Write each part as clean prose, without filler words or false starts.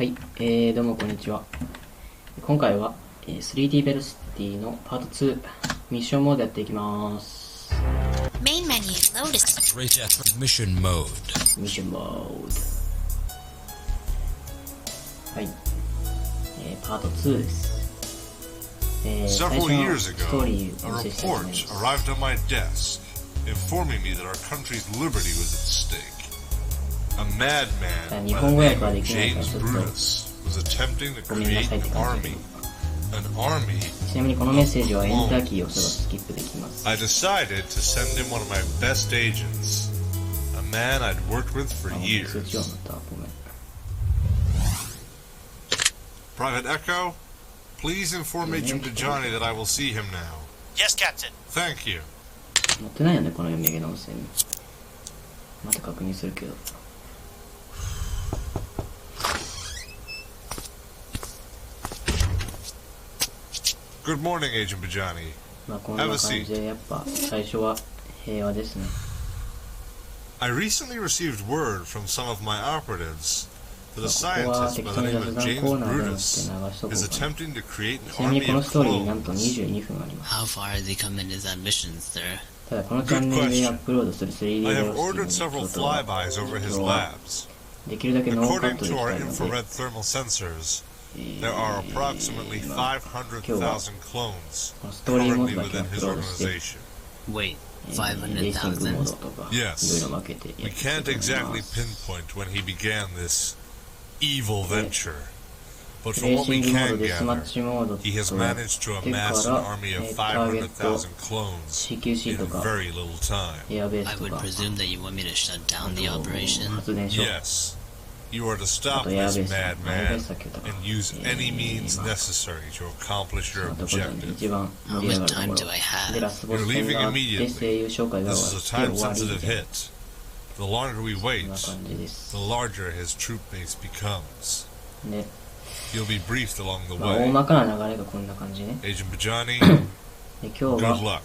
はい、どうもこんにちは。今回は、3D ベロシティのパート2ミッションモードやっていきます。Main menu loaded. Mission mode. ミッションモード。はい、パート2です。Several years ストー ago, リー a をお見せしたいと思い report ます。 arrived on my desk, informing me that our country's liberty was at stake. A madman by the name of James Brutus was attempting to create an army. An army ちなみにこのメッセージはエンターキーを押せばスキップできます。 I decided to send him one of my best agents, a man I'd worked with for 通知音 years. だった。ごめん。Private Echo, please inform Agent Johnny that I will see him now. Yes, Captain. Thank you. 持ってないよね、この読み上げの音声に。また確認するけど。Good morning, Agent Bajani. まあこんな感じでやっぱ最初は平和ですね。I recently received word from some of my operatives that a ここは scientist 適 by 当 the に name 雑 of 談 James コーナーでもって流 Brutus しとこ is うかな。 attempting to create ち an なみに army この of ストーリーなんと clones. 22分あります。 How far has he come in his ambitions, sir? ただこのチャンネルにアップロードする 3D ベ I ロ have シ ordered ティ several のことは flybys over his labs. できるだけノーカッ According トでい to き our たいので、 infrared thermal sensors, there are approximately 500,000 clones このストーリーモー currently ドだけア within ッ his プロードして、 organization. Wait, レーシングモード 500,000? とか Yes. いろいろ分けてやってい We きたい can't と思いま exactly す。 pinpoint when he began this evil venture, but レ from ー what シ we ングモード、 can デスマッ gather, チモードと he や has っ managed to てか amass ら an army of ターゲット 500,000 clones in CQC とか very little time. エアベー I スと would か presume that you want me to shut down the operation? 発電所、 Yes, you are to あ stop とエア this ベース、エアベー madman スだけど and use any means necessary to accomplish そ your のところで、ね、 objective. 一番盛り上がるとこ How much time ろ do I have? でラスボス You're 戦 leaving があって immediately. 声優紹介が This 終 is わ a って終わりみ time-sensitive たいな hit. The longer we そんな wait, 感じです。 the larger his troop base becomes. で、 You'll be briefed along the まあ、大 way. まかな流れがこんな感じね。 Agent Bajani, で今日 good は、 luck.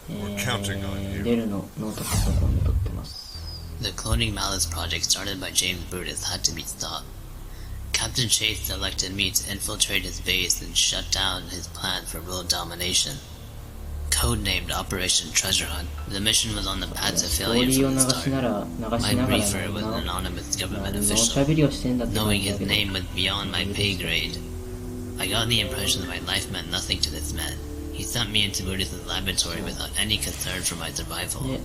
We're counting on you. デルのノートパソコンで撮ってます。 The cloning malice project started by James Brutus had to be stopped. Captain Chase selected me to infiltrate his base and shut down his plan for world domination. Codenamed Operation Treasure Hunt, the mission was on the path to ストー failure リーを from 流 the しな start. ら流し My ながら briefer was の an anonymous 今 government のお official. しゃべりをしてんだって感 Knowing じだ his けど name was beyond my pay grade. I got the impression that my life meant nothing to this man. He sent me into Brutus's laboratory without any concern for my survival. で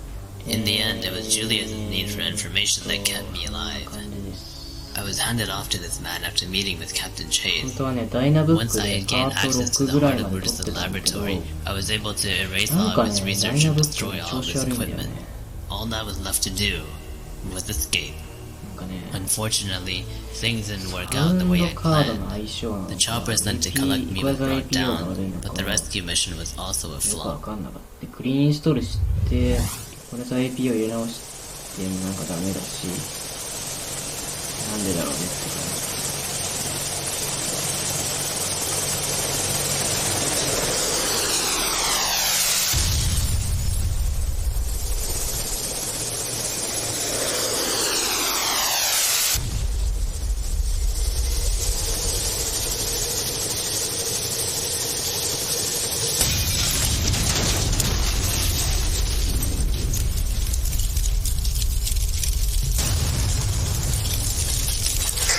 In the end, it was Julia's need for information that kept me こんな alive. 感じです。 I was handed off to this man after meeting with Captain 本 Chase. 当はね、ダイナブッ Once ク I で had パ gained ート access to 6 the ぐらい heart ま of で撮って Brutus's たんだけど、 laboratory, I was able to erase なん all か of his ね、ダイ research ナ and ブック destroy の all 調 of 子 his 悪いんだよ equipment. ね。 All that was left to do was escape. なんかね、 Unfortunately, things didn't work サウ out the ン way ド I カード planned. の相性なのか、 The chopper sent to collect me イコ was ザ brought APO が悪い down, のか but the rescue mission was also a よく flop. わかんなかった。で、クリーンインストールして、これさ APO 入れ直してもなんかダメだし、なんでだろうねって感じ。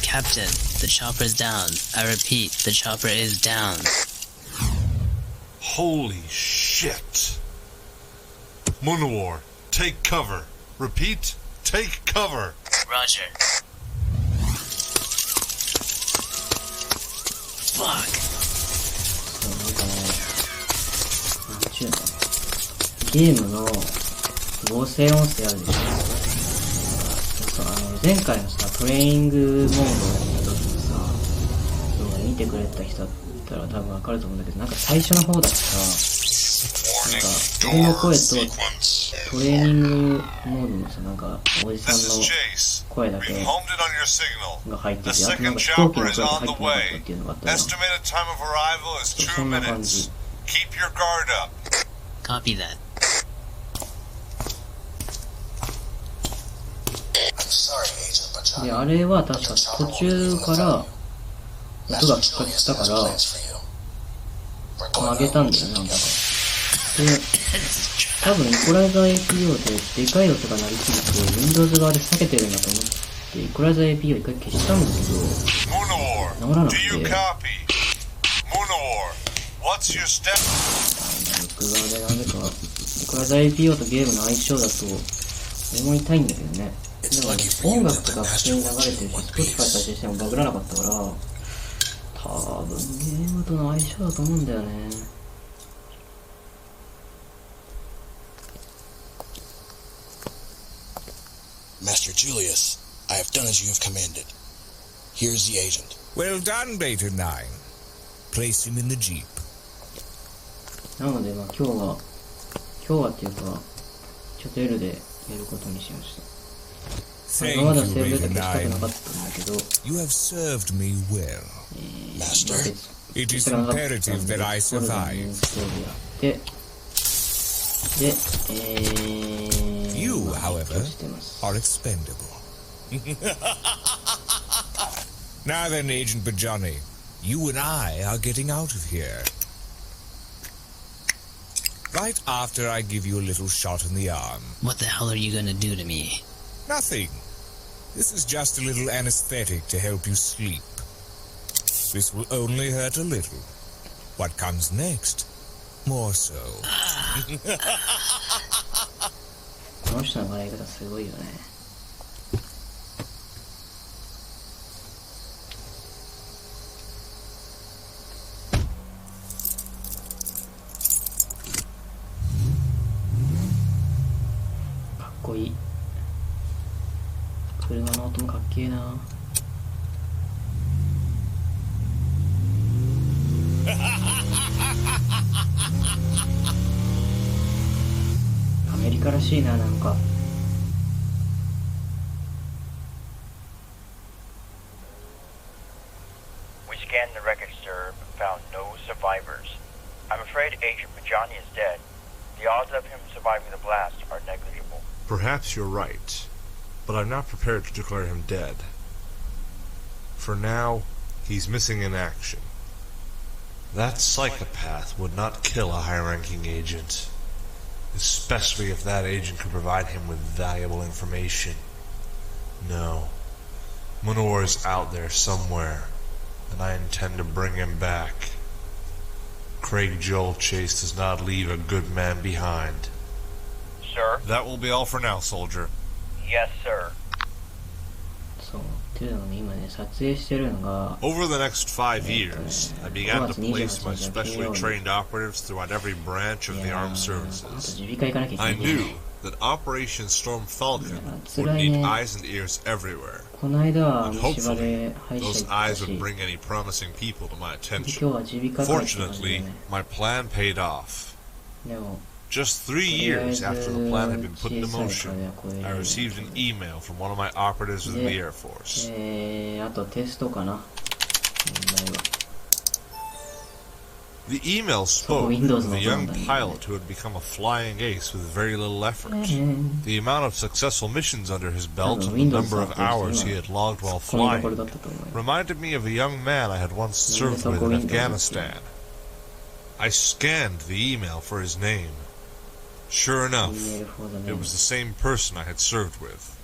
Captain, the chopper's down. I repeat, the chopper is down. Holy shit. Munawar, take cover. Repeat, take cover. Roger. Fuck. そう、なんかね、なんちゅうの、ゲームの合成音声あるでしょ。そう、前回のさ、トレーニングモードをやった時にさ、動画見てくれた人だったら多分わかると思うんだけど、なんか最初の方だとさ、なんか、自分の声とトレーニングモードのさ、なんか、おじさん This is の Chase. 声だけ We've homed in on your signal. が入って The て、あとなん second か飛行機 chopper の is 声が on 入 the ってなかった way. っていうのがあったら、 Estimated time of arrival is そ 2 んな感じ。 minutes. Keep your guard up. Copy that. で、あれは確か途中から音が復活したから、上げたんだよね、なんだか。で、多分イコライザー APO ででかい音が鳴りすぎて、Windows 側で避けてるんだと思って、イコライザー APO 一回消したんだけど、治らなくて。僕側でなぜか、イコライザー APO とゲームの相性だと思いたいんだけどね。でも音楽とか普通に流れてるし、Spotify 再生してもバグらなかったから、多分ゲームとの相性だと思うんだよね。Master Julius, I have done as you have commanded. Here's the agent. Well done, Beta 9. Place him in the jeep. なので、まあ今日はっていうか、ちょっと L でやることにしました。まだセーブだけしたくなかったんだけど、You have served me well. Master, It is imperative that I survive. で、You, however, are expendable. Now then, Agent Bajani, you and I are getting out of here. Right after I give you a little shot in the arm. What the hell are you gonna do to me? Nothing. This is just a little anesthetic to help you sleep. This will only hurt a little. What comes next? More so. この人の笑い方すごいよね。かっこいい。車の音もかっけえな。アメリカらしいな、なんか。We scanned the wreckage, sir, but found no survivors. I'm afraid Agent Bajani is dead. The odds of him surviving the blast are negligible. Perhaps you're right, but I'm not prepared to declare him dead. For now, he's missing in action. That psychopath would not kill a high-ranking agent, especially if that agent could provide him with valuable information. No. Munor is out there somewhere, and I intend to bring him back. Craig Joel Chase does not leave a good man behind. Sir? That will be all for now, soldier. Yes, sir. そう。っていうのね、今ね、撮影してるのが、 Over the next 5 years, I began to place my specially trained operatives throughout every branch of the armed services. I knew that Operation Storm Falcon would need eyes and ears everywhere. この間は And 虫歯で hopefully, 歯医者 those 行った eyes し、 would bring any promising people to my 今日 attention. は耳鼻科から来たんだよ Fortunately, ね。 my plan paid off. でも、 Just 3 years after the plan had been put into motion, I received an email from one of my operatives within the Air Force. あとテストかな。問題は。 The email spoke of a young pilot who had become a flying ace with very little effort. The amount of successful missions under his belt and the number of hours he had logged while flying reminded me of a young man I had once served with in Afghanistan. I scanned the email for his name. Sure enough, it was the same person I had served with.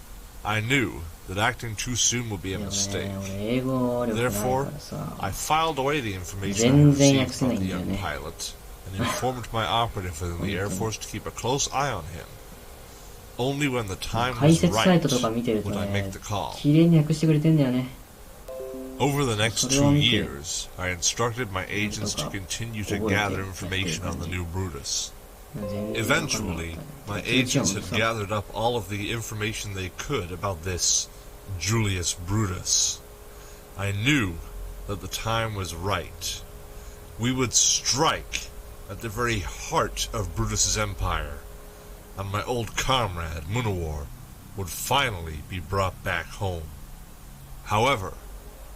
I knew that acting too soon would be a mistake. Therefore, I filed away the information I received from the young pilot and informed my operative within the Air Force to keep a close eye on him. Only when the time was right would I make the call. Over the next 2 years, I instructed my agents to continue to gather information on the new Brutus. Eventually, my agents had gathered up all of the information they could about this Julius Brutus. I knew that the time was right. We would strike at the very heart of Brutus's empire, and my old comrade, Munawar, would finally be brought back home. However,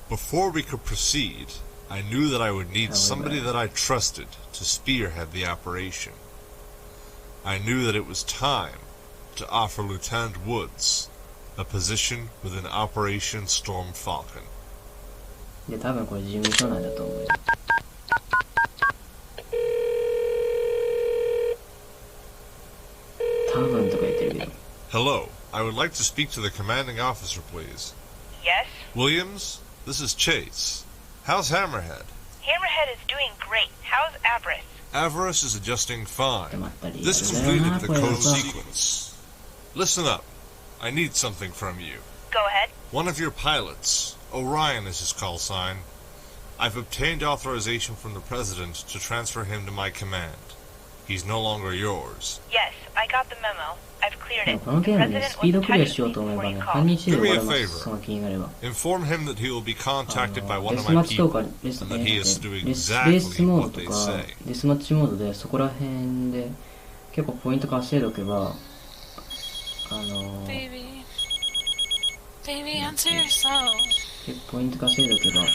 before we could proceed, I knew that I would need somebody that I trusted to spearhead the operation. I knew that it was time to offer Lieutenant Woods a position within Operation Storm Falcon. で、多分これ事務所なんだと思うよ。多分とか言ってるけど。Hello, I would like to speak to the commanding officer, please. Yes? Williams, this is Chase. How's Hammerhead? Hammerhead is doing great. How's Avarice? Avarice is adjusting fine. でまったり This やるだよ completed な the これ code は。 sequence. Listen up. I need something from you. Go ahead. One of your pilots, Orion is his call sign. I've obtained authorization from the President to transfer him to my command. He's no longer yours. Yes, I got the memo. I've cleared でも it. このゲ The ームね、 President スピード was クリア touched しよう me と思えば before ね、 he 半 called. 日で終わり Do ま me a す。 favor. その気になれば。 Inform him that he will be contacted by one デ of スマ my ッチとか people レス、and that he is to do レス exactly モー what ド they とか say. デスマッチモードでそこら辺で結構ポイント稼いでおけばBaby. Baby, answer yourself. 結構ポイント稼いでおけば Oh,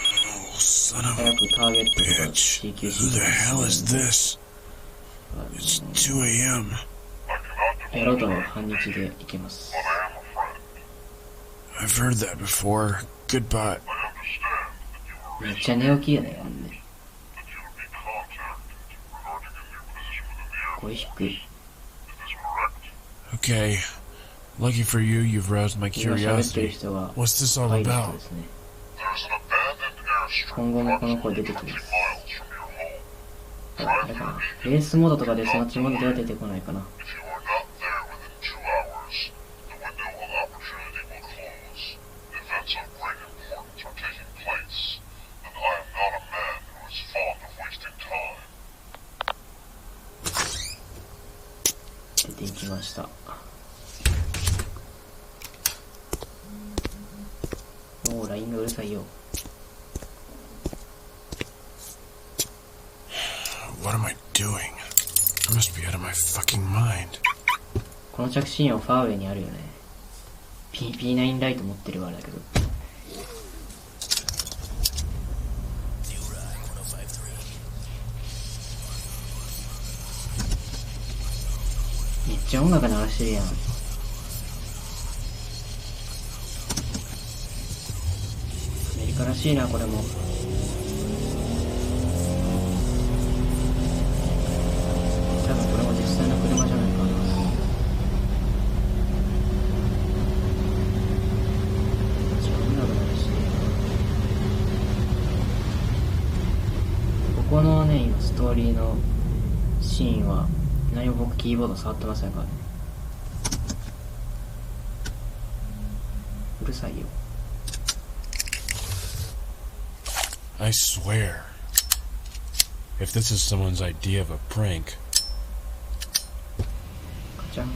son of 早 a くターゲットとか bitch. CQC Who と the か hell is this? It's 2 a.m. やろうと思えば半日でいけます。 I've heard that before. Goodbye. めっちゃ寝起きやねほんで。声低い。 Okay. Lucky for you, you've roused my 今喋ってる curiosity. 人が What's this パ all イロット about? ですね。 There's an abandoned airstrip 今後もこの声出てきます。 miles from your home. あれかな。レースモードとかデスマッチモードでは出てこないかな。 If you are not there within 2 hours, the window of opportunity will close. Events of great importance are taking place, and I am not a man who is fond of wasting time. 出ていきました。もう LINE がうるさいよ。 What am I doing? I must be out of my fucking mind. この着信音ファーウェイにあるよね。P9 ライト持ってるわあれだけど。めっちゃ音楽流してるやん。アメリカらしいなこれも。多分これも実際の車じゃないかな。ここのね、今ストーリーのシーンは何も僕キーボード触ってませんからね。うるさいよ。 I swear. If this is someone's idea of a prank. カチャン。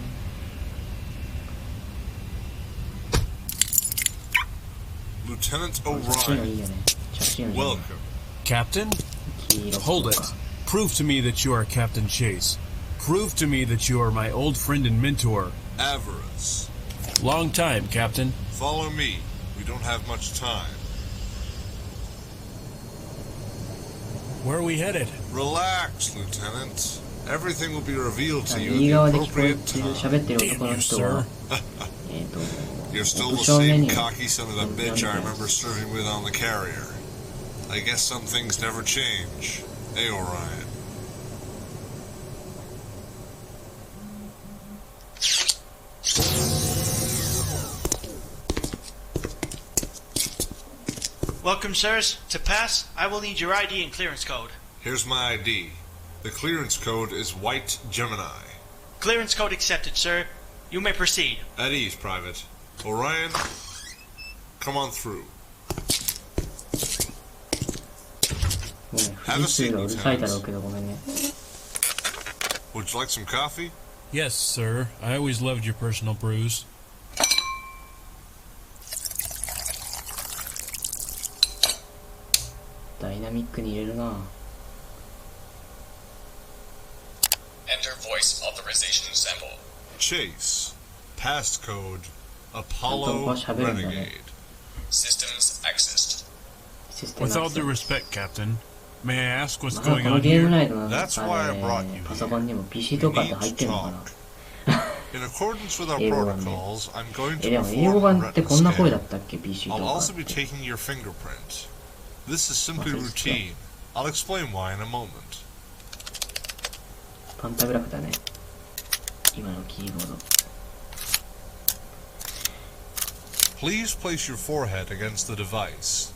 Lieutenant 着信音 Orion, いいよね。着信音いいよね。 welcome. Captain? 黄色 Hold と it. か。 Prove to me that you are Captain Chase. Prove to me that you are my old friend and mentor. Avarice. Long time, Captain. Follow me. We don't have much time. Where are we headed? Relax, Lieutenant. Everything will be revealed to you 右 at 側 the で聞こえ appropriate てる time. 喋ってる男の人は You're still 武 the 将メ same ニュー cocky son of a bitch I remember serving with on the carrier. I guess some things never change. Hey, Orion. Welcome, sirs. To pass, I will need your ID and clearance code. Here's my ID. The clearance code is White Gemini. Clearance code accepted, sir. You may proceed. At ease, Private. Orion, come on through. もうね、富士通がうるさいだろうけどごめんね。 Would you like some coffee? Yes, sir. I always loved your personal brews. ダイナミックに入れるな。 Enter voice authorization sample. Chase. Passcode Apollo ちゃんと喋るんだね。 Renegade. Systems accessed. システム With ア all クセ due ス respect, Captain, may I ask what's まだ going この on ゲーム here? 内のThat's why I brought you パソコンにも PC We とかって need 入ってん to のかな。 talk. In accordance with our 英語版ね。 protocols, I'm going to でも英語 perform 版 a って retina こんな声だ scan. ったっけ PC と I'll か also っ be て。 taking your fingerprint. This is simply routine. I'll explain why in a moment. パンタグラフだね。今のキーボード。Please place your forehead against the device.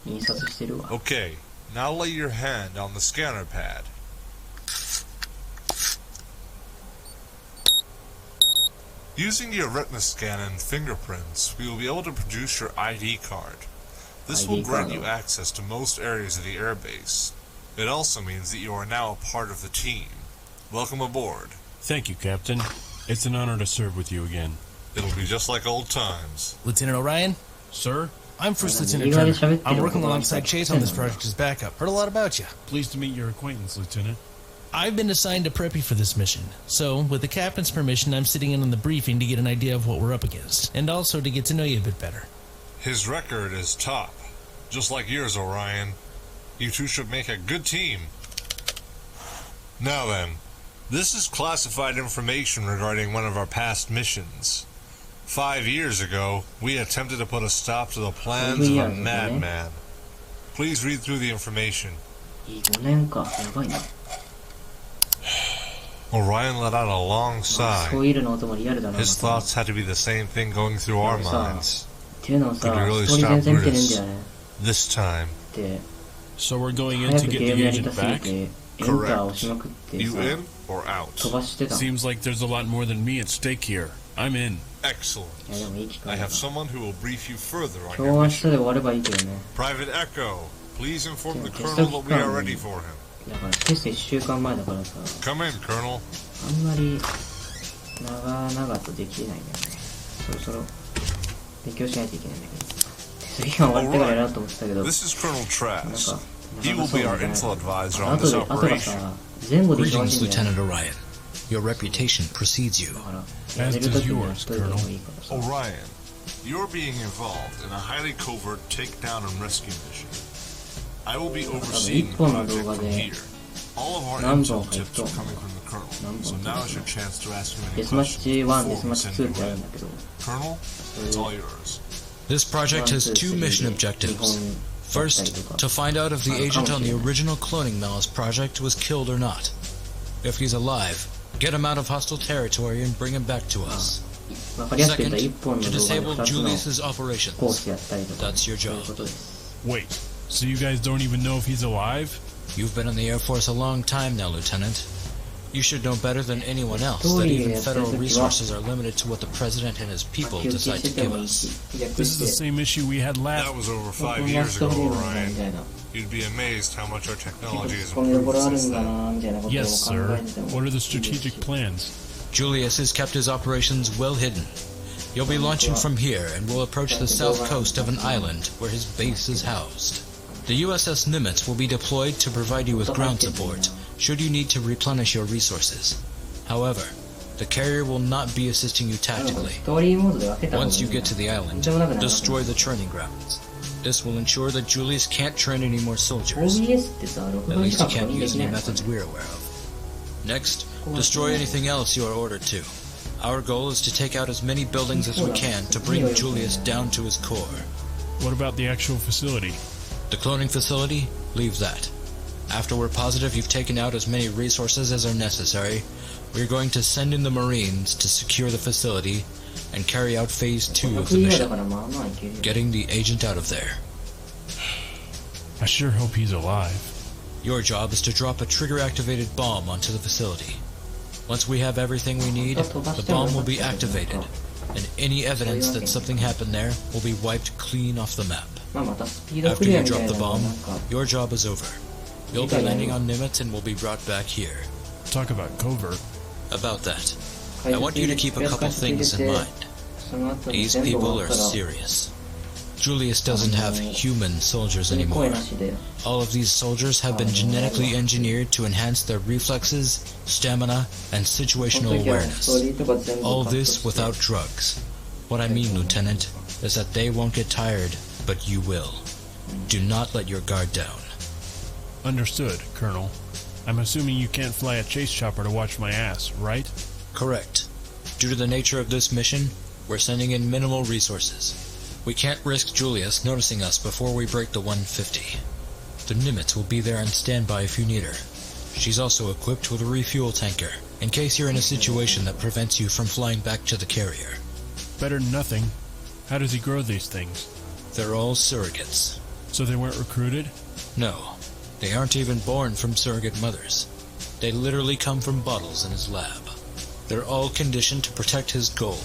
印刷してるわ。 Okay, now lay your hand on the scanner pad. Using your retina scan and fingerprints, we will be able to produce your ID card. This will grant you access to most areas of the airbase. It also means that you are now a part of the team. Welcome aboard. Thank you, Captain. It's an honor to serve with you again. It'll be just like old times. Lieutenant Orion? Sir? I'm First Lieutenant Turner. I'm working alongside Chase on this project as backup. Heard a lot about you. Pleased to meet your acquaintance, Lieutenant. I've been assigned to prep you for this mission. So, with the Captain's permission, I'm sitting in on the briefing to get an idea of what we're up against. And also to get to know you a bit better. His record is top. Just like yours, Orion. You two should make a good team. Now then, this is classified information regarding one of our past missions. 5 years ago, we attempted to put a stop to the plans of a madman. Please read through the information. Orion let out a long sigh. His thoughts had to be the same thing going through our minds. Could we really stop Brutus? This time. So we're going in to get the agent back? Correct. You in or out? Seems like there's a lot more than me at stake here. I'm in. Excellent. I have someone who will brief you further on your mission. Private Echo, please inform the Colonel that we are ready for him. Come in, Colonel. あんまり長々とできないんだよね。そろそろ勉強しないといけないんだけど。手続きが終わってからやろうと思ってたけど。This is Colonel Trask. He will 長そう be だ our ね。 intel advisor on 後 this で後が operation. さ、前後で忙し Greetings, いんだよね。 Lieutenant Orion. Your reputation precedes you. だから、やれるときにやっといた方がいいからさ。 Orion, you're being involved in a highly covert takedown and rescue mission. I will be overseeing the project from here. All of our intel tips are coming from the Colonel, so now is your chance to ask him any デスマッチ questions 1、デス before マ we ッチ send 2 you ってある in. んだけど。 Colonel, it's all yours. This project has two mission objectives. First, to find out if the agent on the original cloning Malice project was killed or not. If he's alive, get him out of hostile territory and bring him back to us. わかりやすく言ったら Second, 1本の to 動画 disable で2つの Julius's コー operations. スやったりとか。 That's your そういう job. ことです。 Wait, so you guys don't even know if he's alive? You've been in the Air Force a long time now, Lieutenant. You should know better than anyone else that even federal resources are limited to what the President and his people decide to give us. This is the same issue we had last... That was over 5 years ago, Orion. You'd be amazed how much our technology has improved since then. Yes, sir. What are the strategic plans? Julius has kept his operations well hidden. You'll be launching from here and will approach the south coast of an island where his base is housed. The USS Nimitz will be deployed to provide you with ground support, should you need to replenish your resources. However, the carrier will not be assisting you tactically. Once you get to the island, destroy the training grounds. This will ensure that Julius can't train any more soldiers. At least he can't use any methods we're aware of. Next, destroy anything else you are ordered to. Our goal is to take out as many buildings as we can to bring Julius down to his core. What about the actual facility? The cloning facility? Leave that. After we're positive you've taken out as many resources as are necessary, we're going to send in the Marines to secure the facility and carry out Phase 2 of the mission, getting the agent out of there. I sure hope he's alive. Your job is to drop a trigger-activated bomb onto the facility. Once we have everything we need, the bomb will be activated, and any evidence that something happened there will be wiped clean off the map. After you drop the bomb, your job is over. You'll be landing on Nimitz and will be brought back here. Talk about covert. About that, I want you to keep a couple things in mind. These people are serious. Julius doesn't have human soldiers anymore. All of these soldiers have been genetically engineered to enhance their reflexes, stamina, and situational awareness. All this without drugs. What I mean, Lieutenant, is that they won't get tired, but you will. Do not let your guard down. Understood, Colonel. I'm assuming you can't fly a chase chopper to watch my ass, right? Correct. Due to the nature of this mission, we're sending in minimal resources. We can't risk Julius noticing us before we break the 150. The Nimitz will be there on standby if you need her. She's also equipped with a refuel tanker, in case you're in a situation that prevents you from flying back to the carrier. Better than nothing. How does he grow these things? They're all surrogates. So they weren't recruited? No. They aren't even born from surrogate mothers. They literally come from bottles in his lab. They're all conditioned to protect his goal.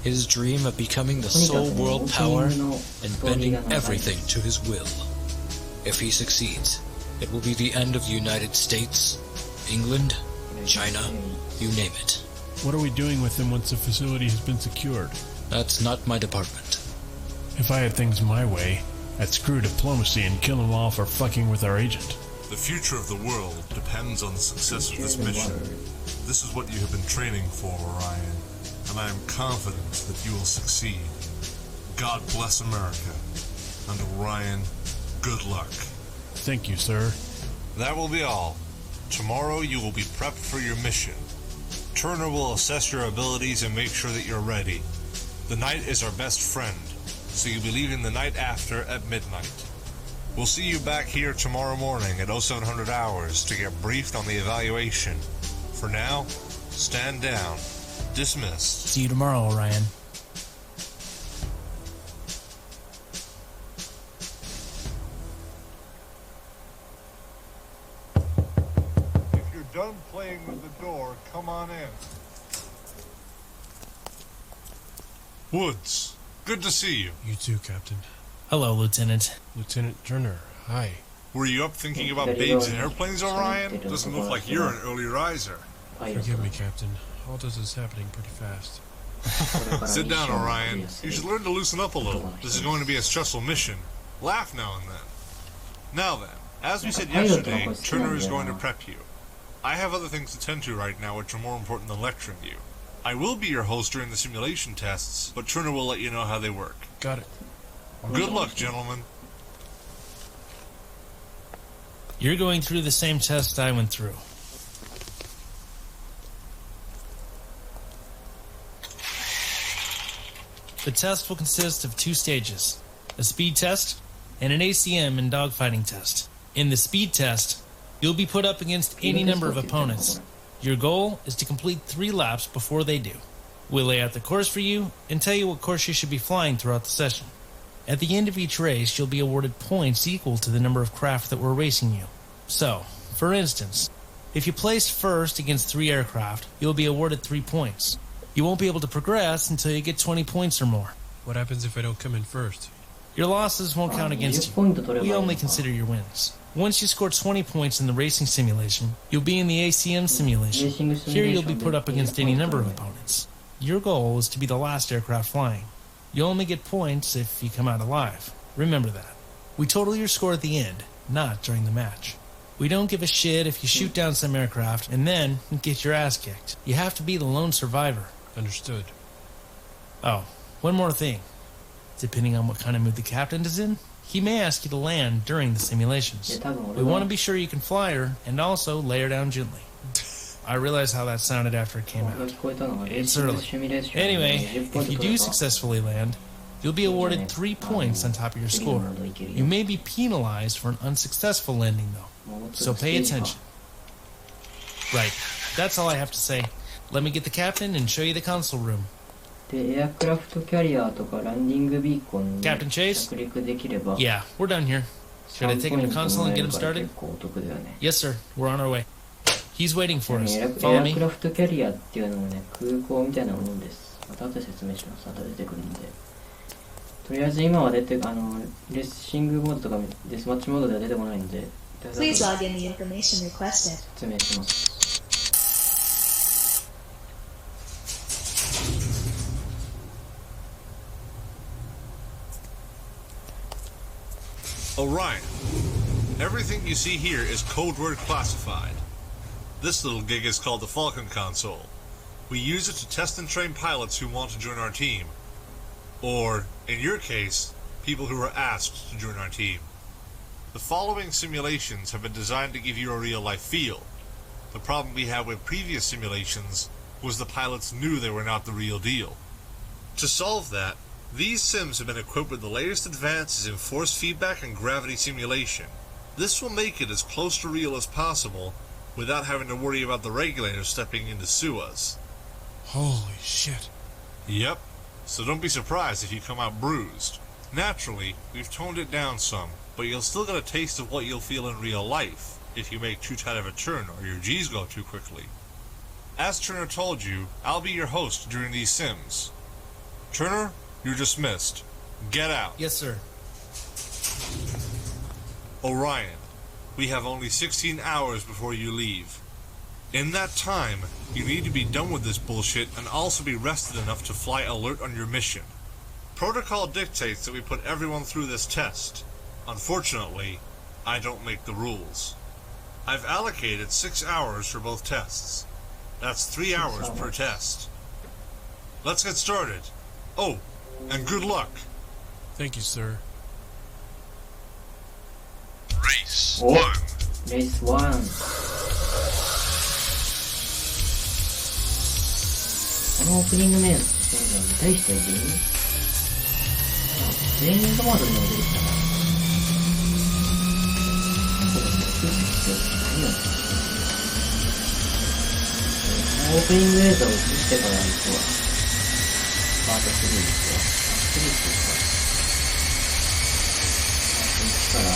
His dream of becoming the sole world power and bending everything to his will. If he succeeds, it will be the end of the United States, England, China, you name it. What are we doing with him once the facility has been secured? That's not my department. If I had things my way, I'd screw diplomacy and kill them all for fucking with our agent. The future of the world depends on the success of this mission. This is what you have been training for, Orion, and I am confident that you will succeed. God bless America. And Orion, good luck. Thank you, sir. That will be all. Tomorrow you will be prepped for your mission. Turner will assess your abilities and make sure that you're ready. The night is our best friend, so you'll be leaving the night after at midnight. We'll see you back here tomorrow morning at 0700 hours to get briefed on the evaluation. For now, stand down. Dismissed. See you tomorrow, Orion. If you're done playing with the door, come on in. Woods, good to see you. You too, Captain. Hello, Lieutenant. Lieutenant Turner, hi. Were you up thinking about babes and airplanes, Orion? Doesn't look like you're an early riser. Forgive me, Captain. All this is happening pretty fast. Sit down, Orion. You should learn to loosen up a little. This is going to be a stressful mission. Laugh now and then. Now then, as we said yesterday, Turner is going to prep you. I have other things to tend to right now which are more important than lecturing you. I will be your host during the simulation tests, but Turner will let you know how they work. Got it. Good luck, gentlemen. You're going through the same test I went through. The test will consist of 2 stages, a speed test and an ACM and dogfighting test. In the speed test, you'll be put up against any number of opponents. Your goal is to complete 3 laps before they do. We'll lay out the course for you and tell you what course you should be flying throughout the session. At the end of each race, you'll be awarded points equal to the number of craft that were racing you. So, for instance, if you placed first against 3 aircraft, you'll be awarded 3 points. You won't be able to progress until you get 20 points or more. What happens if I don't come in first? Your losses won't count against you. We only consider your wins. Once you score 20 points in the racing simulation, you'll be in the ACM simulation. Here you'll be put up against any number of opponents. Your goal is to be the last aircraft flying. You'll only get points if you come out alive. Remember that. We total your score at the end, not during the match. We don't give a shit if you shoot down some aircraft and then get your ass kicked. You have to be the lone survivor. Understood. Oh, one more thing. Depending on what kind of mood the captain is in, he may ask you to land during the simulations. We want to be sure you can fly her and also lay her down gently. I realize how that sounded after it came out. It's early. Anyway, if you do successfully land, you'll be awarded 3 points on top of your score. You may be penalized for an unsuccessful landing, though, so pay attention. Right, that's all I have to say. Let me get the captain and show you the console room. Captain Chase? Yeah, we're done here. Should I take him to console and get him started? Yes, sir. We're on our way. He's waiting for us. Follow me. エアクラフトキャリアっていうのもね、空港みたいなものです。また後で説明します。後で出てくるんで。とりあえず今はレーシングモードとかデスマッチモードでは出てこないので、 Please log in the information requested. 説明します。Orion, everything you see here is code word classified. This little gig is called the Falcon Console. We use it to test and train pilots who want to join our team. Or, in your case, people who are asked to join our team. The following simulations have been designed to give you a real-life feel. The problem we had with previous simulations was the pilots knew they were not the real deal. To solve that, These sims have been equipped with the latest advances in force feedback and gravity simulation. This will make it as close to real as possible without having to worry about the regulators stepping in to sue us. Holy shit. Yep, so don't be surprised if you come out bruised. Naturally, we've toned it down some, but you'll still get a taste of what you'll feel in real life if you make too tight of a turn or your G's go too quickly. As Turner told you, I'll be your host during these sims. Turner, you're dismissed. Get out. Yes, sir. Orion, we have only 16 hours before you leave. In that time, you need to be done with this bullshit and also be rested enough to fly alert on your mission. Protocol dictates that we put everyone through this test. Unfortunately, I don't make the rules. I've allocated 6 hours for both tests. That's 3 hours per test. Let's get started. Oh, and good luck. Thank you, sir. Race お 1. レース1。このオープニングメンツ見たい人いる？トレーニングモードにも出てきたな。そうだね、スーツ必要って何よね。オープニング映像を映してから行くわ。パート3行くわ。3っていうか。パート1から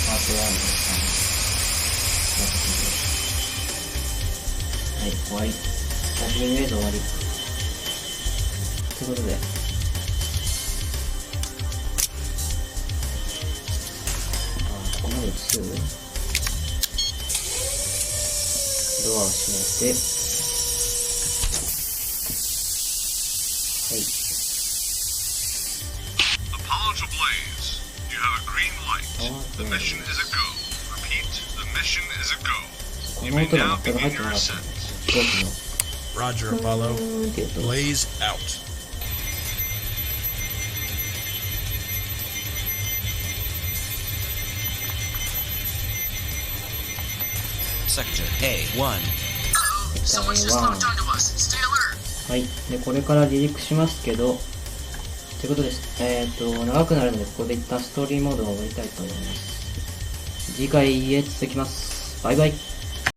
パート1の3。はい、終わり。オープニング映像終わり。ということで。ここまで映す？ドアを閉めて、はい。Apollo to Blaze. You have a green light. The mission is a go. Repeat, the mission is a go. こ You の may 音が now 全く入っ begin て your なかった ascent. ね。飛行機の。Roger, Apollo. Blaze out. Sector A1. Someone's just locked onto us. Stay alert. はい。で、これから離陸しますけど、ということです。長くなるので、ここで一旦ストーリーモードを終わりたいと思います。次回へ続きます。バイバイ。